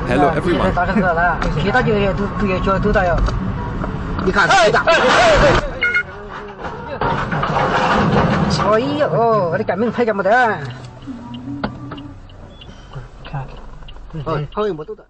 Hello everyone. 其他就业都到要。你看谁打？哎呦，你赶命太干么的？看，朋友们都在。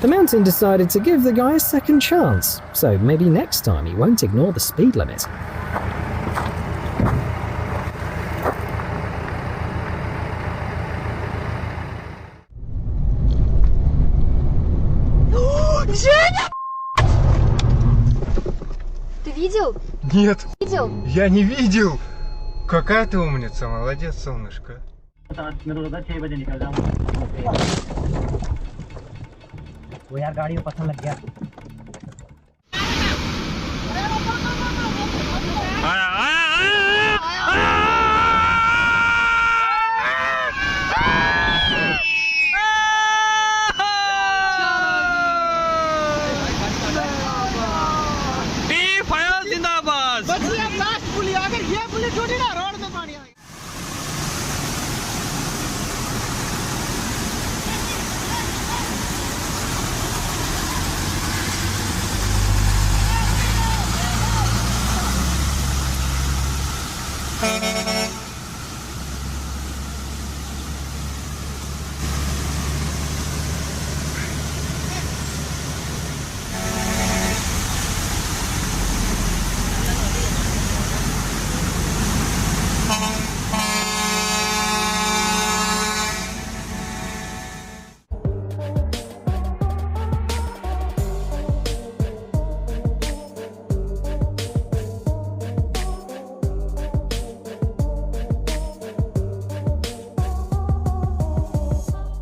The mountain decided to give the guy a second chance, so maybe next time he won't ignore the speed limit. Ты видел? Нет. Видел? Я не видел. Какая ты умница, молодец, солнышко. वो यार गाड़ी में पत्थर लग गया।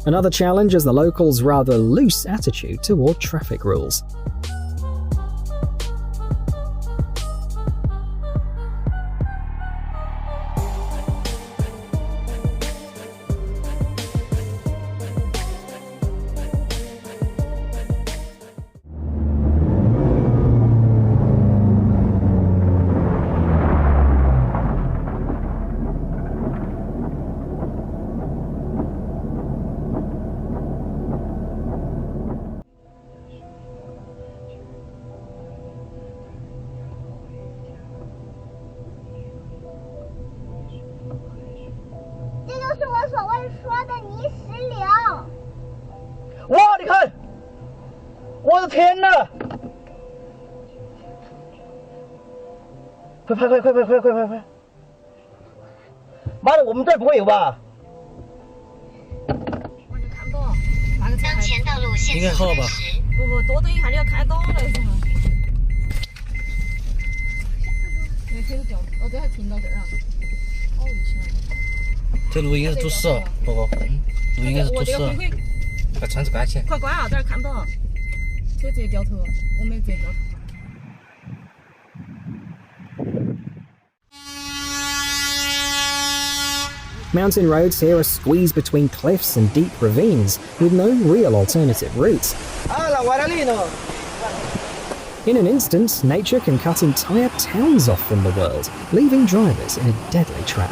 Another challenge is the locals' rather loose attitude toward traffic rules.哇，你看，我的天哪！快！妈的，我们这儿不会有吧？我就看不到，那个当前道路限速30。不，多等一下，你要开到了是吗？没开掉，哦，这还停到这儿啊！好危险啊！这路应该是堵死了，宝宝，路应该是堵死了。把窗子关起。快关啊！这儿看不到，车直接掉头，我没直接掉头。Mountain roads here are squeezed between cliffs and deep ravines, with no real alternative routes. In an instant, nature can cut entire towns off from the world, leaving drivers in a deadly trap.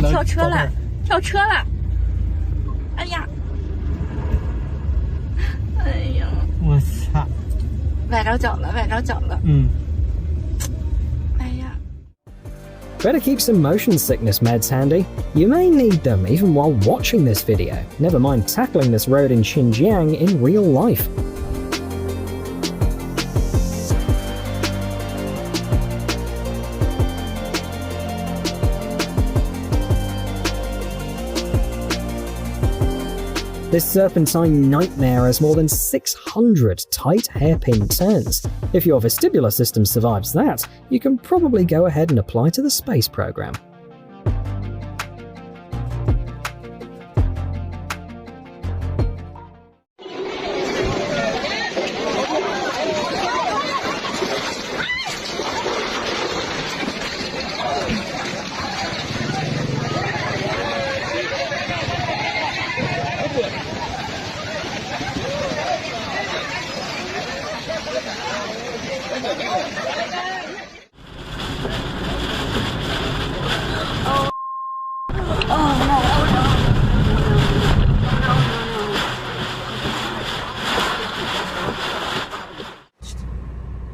跳车了！跳车了！哎呀！哎呀！我操！崴着脚了！崴着脚了！嗯。哎呀 Better keep some motion sickness meds handy. You may need them even while watching this video, never mind tackling this road in Xinjiang in real life. This serpentine nightmare has more than 600 tight hairpin turns. If your vestibular system survives that, you can probably go ahead and apply to the space program.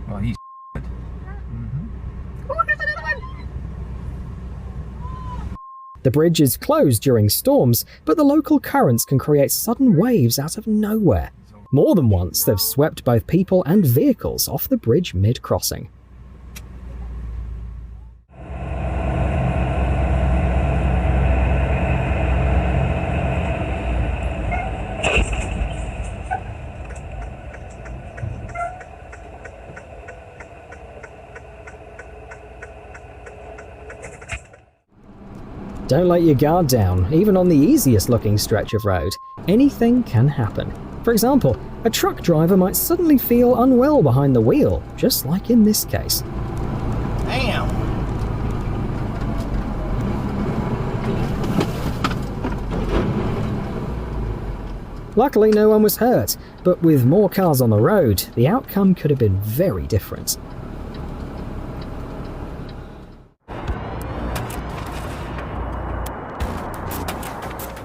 Well, he's The bridge is closed during storms, but the local currents can create sudden waves out of nowhere. More than once, they've swept both people and vehicles off the bridge mid-crossing. Don't let your guard down, even on the easiest looking stretch of road. Anything can happen. For example, a truck driver might suddenly feel unwell behind the wheel, just like in this case. Damn! Luckily no one was hurt, but with more cars on the road, the outcome could have been very different.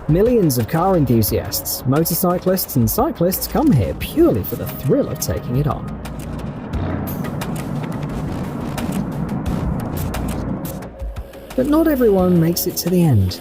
Millions of car enthusiasts, motorcyclists and cyclists come here purely for the thrill of taking it on. But not everyone makes it to the end.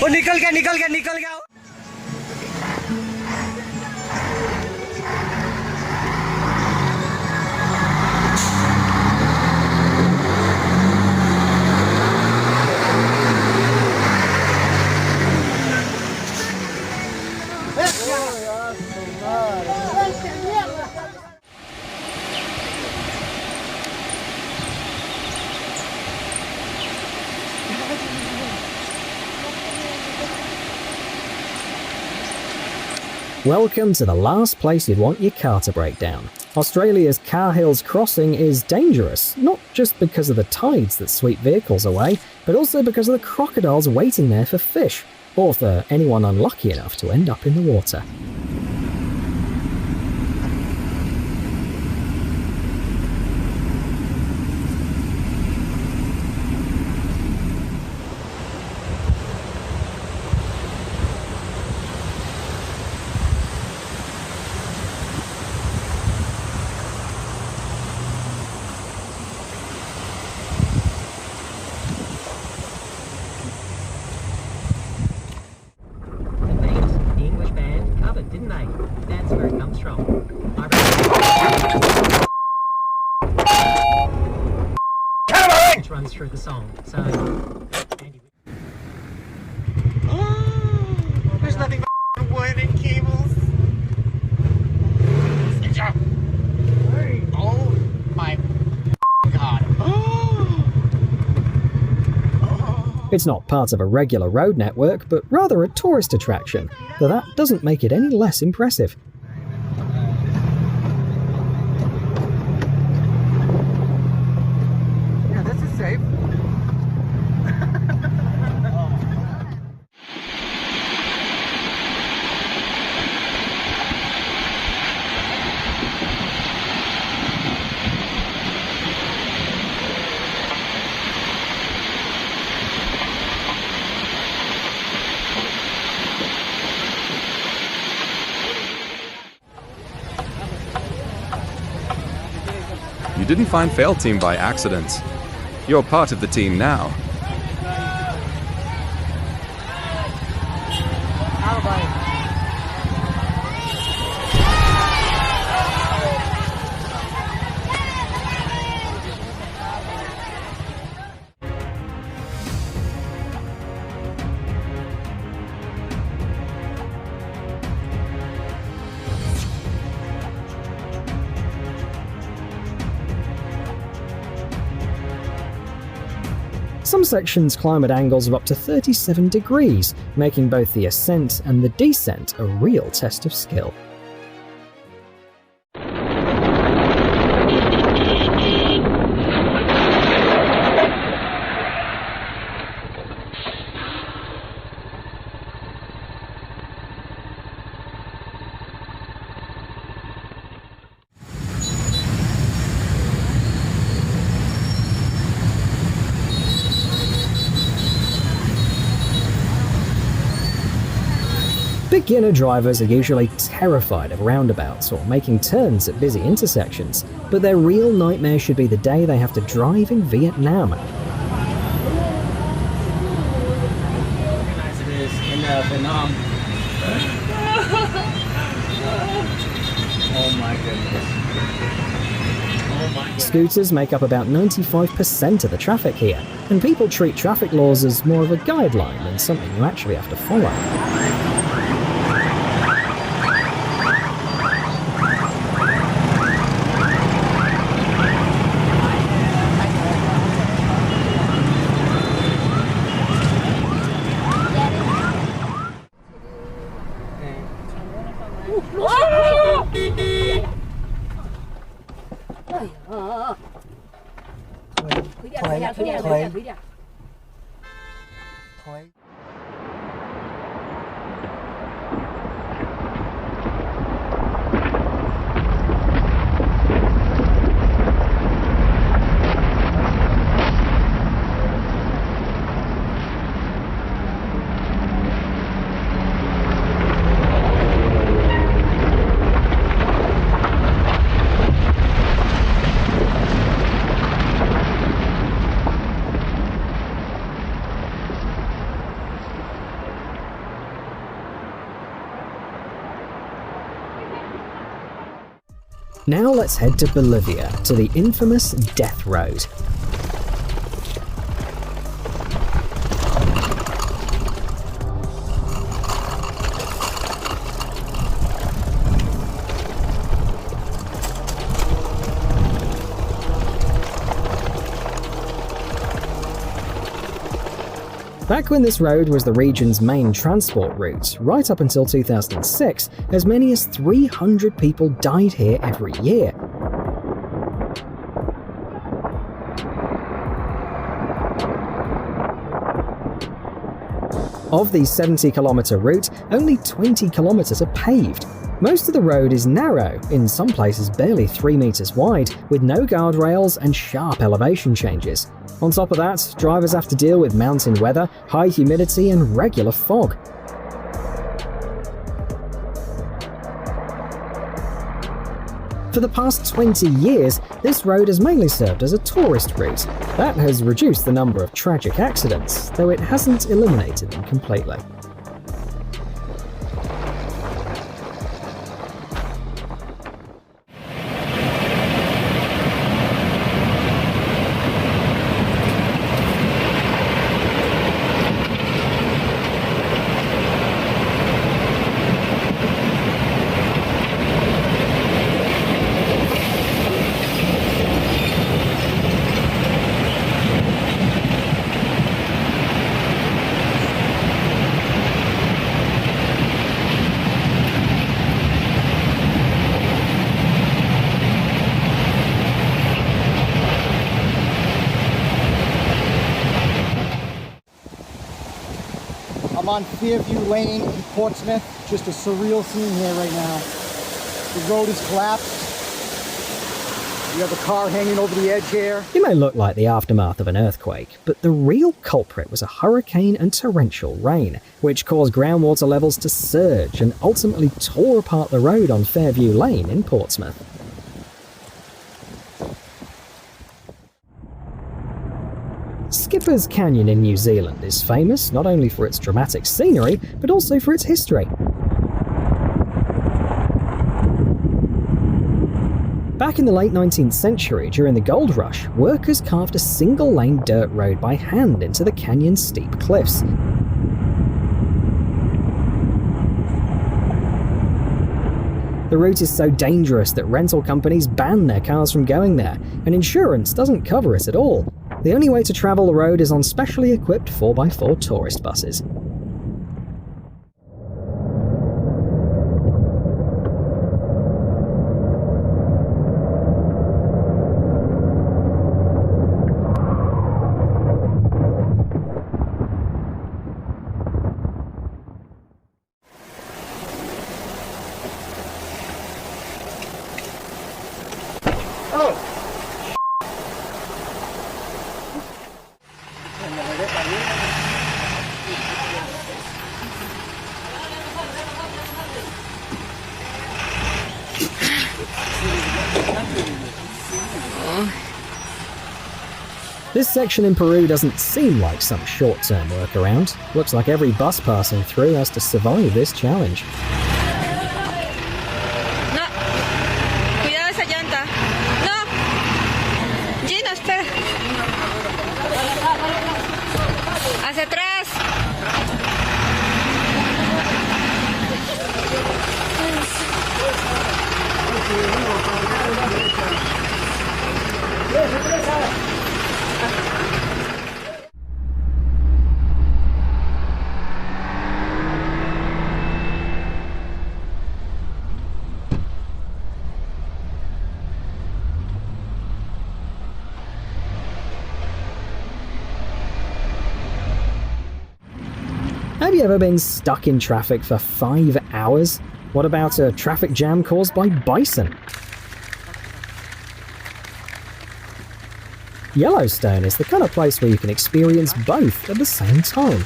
वो निकल गया Welcome to the last place you'd want your car to break down. Australia's Car Hills Crossing is dangerous, not just because of the tides that sweep vehicles away, but also because of the crocodiles waiting there for fish, or for anyone unlucky enough to end up in the water. Didn't they? That's where it comes from. Which runs through the song. So. There's nothing but wood and cables. Oh my god. It's not part of a regular road network, but rather a tourist attraction, though that doesn't make it any less impressive. Yeah, this is safe. You didn't find FailTeam by accident. You're part of the team now. Some sections climb at angles of up to 37 degrees, making both the ascent and the descent a real test of skill. Beginner drivers are usually terrified of roundabouts or making turns at busy intersections, but their real nightmare should be the day they have to drive in Vietnam. Scooters make up about 95% of the traffic here, and people treat traffic laws as more of a guideline than something you actually have to follow. Now let's head to Bolivia, to the infamous Death Road. Back when this road was the region's main transport route, right up until 2006, as many as 300 people died here every year. Of the 70-kilometre route, only 20 kilometres are paved. Most of the road is narrow, in some places barely 3 meters wide, with no guardrails and sharp elevation changes. On top of that, drivers have to deal with mountain weather, high humidity, and regular fog. For the past 20 years, this road has mainly served as a tourist route. That has reduced the number of tragic accidents, though it hasn't eliminated them completely. I'm on Fairview Lane in Portsmouth. Just a surreal scene here right now. The road is collapsed. You have a car hanging over the edge here. It may look like the aftermath of an earthquake, but the real culprit was a hurricane and torrential rain, which caused groundwater levels to surge and ultimately tore apart the road on Fairview Lane in Portsmouth. Clifford Canyon in New Zealand is famous not only for its dramatic scenery, but also for its history. Back in the late 19th century, during the gold rush, workers carved a single-lane dirt road by hand into the canyon's steep cliffs. The route is so dangerous that rental companies ban their cars from going there, and insurance doesn't cover it at all. The only way to travel the road is on specially equipped 4x4 tourist buses. This section in Peru doesn't seem like some short-term workaround. Looks like every bus passing through has to survive this challenge. No. Cuidado esa llanta. No. Gina, espera. Hacia atrás. Have you ever been stuck in traffic for 5 hours? What about a traffic jam caused by bison? Yellowstone is the kind of place where you can experience both at the same time.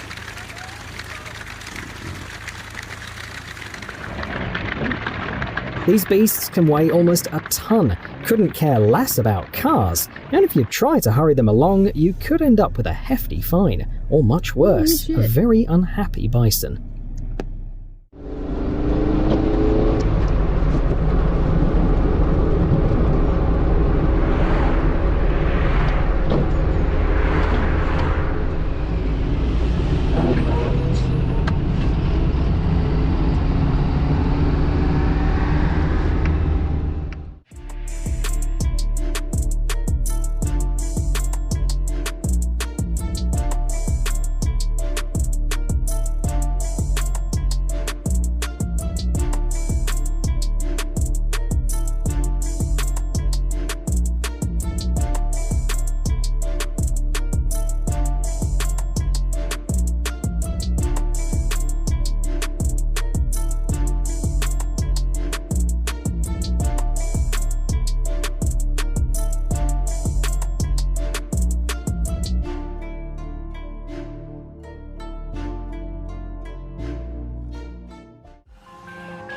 These beasts can weigh almost a ton, couldn't care less about cars, and if you try to hurry them along, you could end up with a hefty fine, or much worse, a very unhappy bison.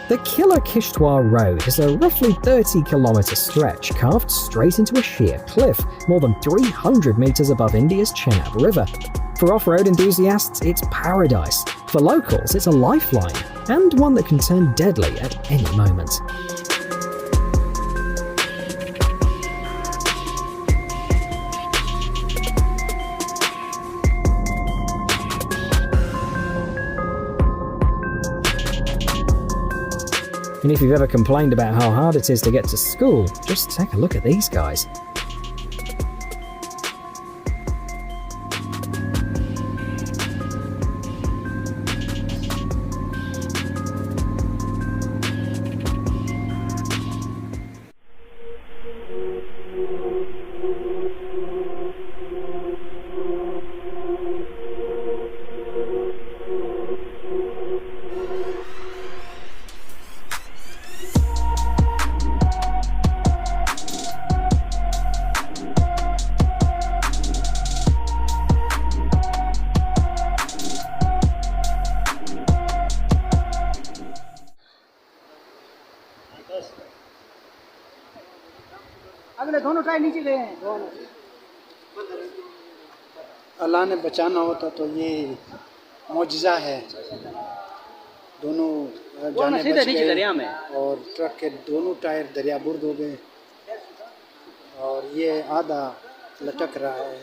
The Killer Kishtwar Road is a roughly 30-kilometre stretch carved straight into a sheer cliff, more than 300 metres above India's Chenab River. For off-road enthusiasts, it's paradise. For locals, it's a lifeline, and one that can turn deadly at any moment. And if you've ever complained about how hard it is to get to school, just take a look at these guys. अगले दोनों try नीचे गए हैं दोनों अल्लाह ने बचाना होता तो ये मौजज़ा है। दोनों जाने बच गए दरिया में और ट्रक के दोनों टायर दरिया बुर्द हो गए और ये आधा लटक रहा है।